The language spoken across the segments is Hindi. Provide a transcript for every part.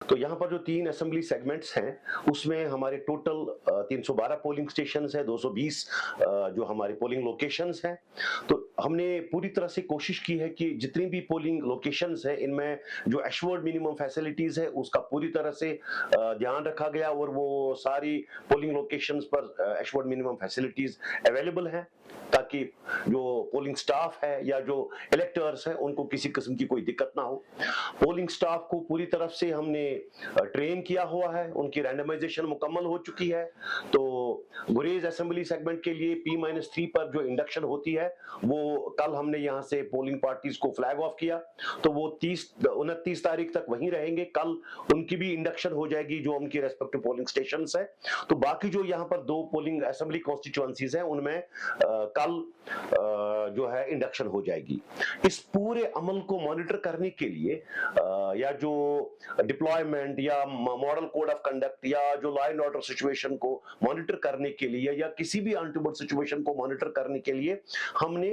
तो यहाँ पर जो 3 असेंबली सेगमेंट्स हैं, उसमें हमारे टोटल 312 पोलिंग स्टेशंस हैं, 220 जो हमारे पोलिंग लोकेशंस हैं। तो हमने पूरी तरह से कोशिश की है कि जितनी भी पोलिंग लोकेशंस हैं, इनमें जो एश्योर्ड मिनिमम फैसिलिटीज है, उसका पूरी तरह से ध्यान रखा गया और वो सारी पोलिंग लोकेशंस पर एश्योर्ड मिनिमम फैसिलिटीज अवेलेबल हैं, ताकि जो पोलिंग स्टाफ है या जो इलेक्टर्स हैं, उनको किसी किस्म की कोई दिक्कत ना हो। पोलिंग स्टाफ को पूरी तरफ से हमने ट्रेन किया हुआ है, उनकी रैंडमाइजेशन मुकम्मल हो चुकी है। तो गुरेज असेंबली सेगमेंट के लिए P-3 पर जो इंडक्शन होती है, वो कल हमने यहाँ से पोलिंग पार्टीज को फ्लैग ऑफ किया, तो वो 29 तारीख तक वहीं रहेंगे। कल उनकी भी इंडक्शन हो जाएगी जो उनकी रेस्पेक्टिव पोलिंग स्टेशन है। तो बाकी जो यहाँ पर 2 पोलिंग असेंबली कॉन्स्टिट्यूएंसीज हैं, उनमें कल जो है इंडक्शन हो जाएगी। इस पूरे अमल को मॉनिटर करने के लिए या जो डिप्लॉयमेंट या मॉडल कोड ऑफ कंडक्ट या जो लॉ एंड ऑर्डर सिचुएशन को मॉनिटर करने के लिए या किसी भी अनटूवर्ड सिचुएशन को मॉनिटर करने के लिए हमने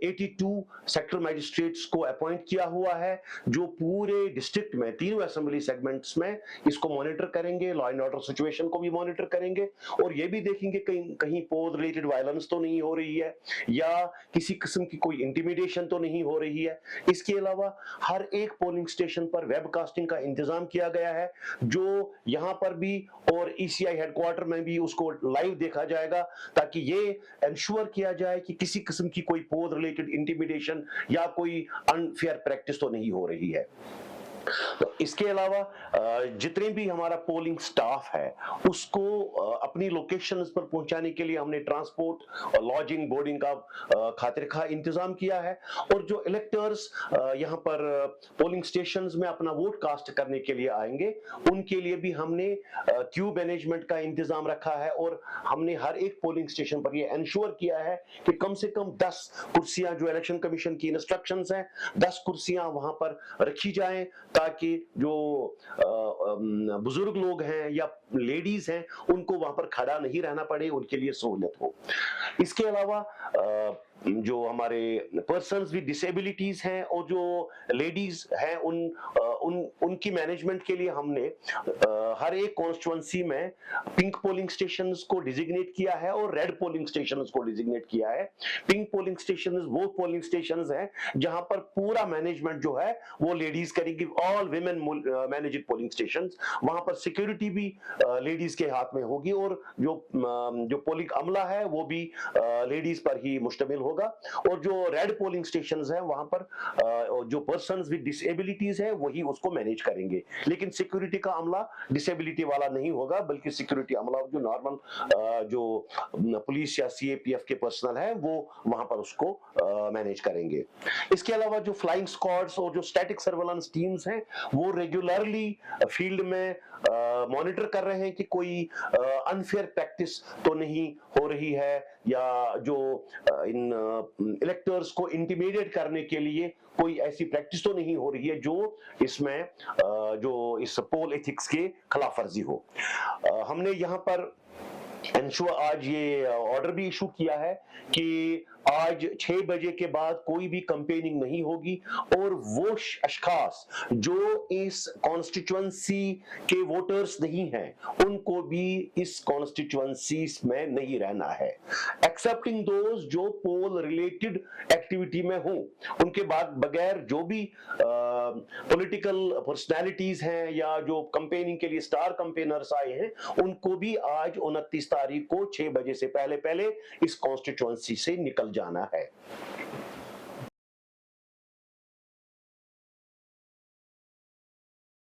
82 सेक्टर मजिस्ट्रेट्स को अपॉइंट किया हुआ है, जो पूरे डिस्ट्रिक्ट में तीनों असेंबली सेगमेंट्स में इसको मॉनिटर करेंगे, लॉ एंड ऑर्डर सिचुएशन को भी मॉनिटर करेंगे और ये भी देखेंगे कहीं पोल रिलेटेड वायलेंस तो नहीं हो रही है या किसी किस्म की कोई इंटिमिडेशन तो नहीं हो रही है। इसके अलावा हर एक पोलिंग स्टेशन पर वेबकास्टिंग का इंतजाम किया गया है, जो यहां पर भी और ECI हेडक्वार्टर में भी उसको लाइव देखा जाएगा, ताकि ये इंश्योर किया जाए कि किसी किस्म की कोई पोल रिलेटेड इंटिमिडेशन या कोई अनफेयर प्रैक्टिस तो नहीं हो रही है। तो इसके अलावा जितने भी हमारा पोलिंग स्टाफ है, उसको अपनी लोकेशंस पर पहुंचाने के लिए हमने ट्रांसपोर्ट और लॉजिंग बोर्डिंग का खातिरखा इंतजाम किया है। और जो इलेक्टर्स यहां पर पोलिंग स्टेशंस में अपना वोट कास्ट करने के लिए आएंगे, उनके लिए भी हमने क्यू मैनेजमेंट का इंतजाम रखा है और हमने हर एक पोलिंग स्टेशन पर यह इंश्योर किया है कि कम से कम 10 कुर्सियां, जो इलेक्शन कमीशन की इंस्ट्रक्शंस हैं, 10 कुर्सियां वहां पर रखी जाएं, ताकि जो बुजुर्ग लोग हैं या लेडीज हैं, उनको वहां पर खड़ा नहीं रहना पड़े, उनके लिए सहूलियत हो। इसके अलावा जो हमारे पर्सन्स विद डिसेबिलिटीज हैं और जो लेडीज हैं, उनकी मैनेजमेंट के लिए हमने हर एक कॉन्स्टिट्यूएंसी में पिंक पोलिंग स्टेशंस को डिजिग्नेट किया है और रेड पोलिंग स्टेशंस को डिजिग्नेट किया है। पिंक पोलिंग स्टेशंस वो पोलिंग स्टेशंस हैं जहां पर पूरा मैनेजमेंट जो है वो लेडीज करेंगी, all women managed polling stations. वहां पर सिक्योरिटी भी लेडीज के हाथ में होगी और जो पोलिंग अमला है वो भी लेडीज पर ही मुश्तमिल होगा। और जो रेड पोलिंग स्टेशंस हैं, वहां पर जो पर्सन्स विद डिसेबिलिटीज है वही उसको मैनेज करेंगे, लेकिन सिक्योरिटी का अमला डिसेबिलिटी वाला नहीं होगा, बल्कि सिक्योरिटी अमला जो नॉर्मल जो पुलिस या CAPF के पर्सनल है वो वहां पर उसको मैनेज करेंगे। इसके अलावा जो फ्लाइंग स्क्वाड्स और जो स्टैटिक सर्वेलेंस टीम्स हैं, वो रेगुलरली फील्ड में मॉनिटर कर रहे हैं कि कोई अनफेयर प्रैक्टिस तो नहीं हो रही है या जो इन इलेक्टर्स को इंटिमिडेट करने के लिए कोई ऐसी प्रैक्टिस तो नहीं हो रही है जो इसमें जो इस पोल एथिक्स के खिलाफ वर्जी हो। हमने यहाँ पर आज ये ऑर्डर भी इशू किया है कि आज 6 बजे के बाद कोई भी कंपेनिंग नहीं होगी और वो अशखास जो इस कॉन्स्टिट्यूएंसी के वोटर्स नहीं हैं, उनको भी इस कॉन्स्टिट्यूएंसी में नहीं रहना है, एक्सेप्टिंग दोज जो पोल रिलेटेड एक्टिविटी में हो। उनके बाद बगैर जो भी पॉलिटिकल पर्सनालिटीज हैं या जो कंपेनिंग के लिए स्टार कंपेनर्स आए हैं, उनको भी आज 29 तारीख को 6 बजे से पहले पहले इस कॉन्स्टिट्यूएंसी से निकल जाना है।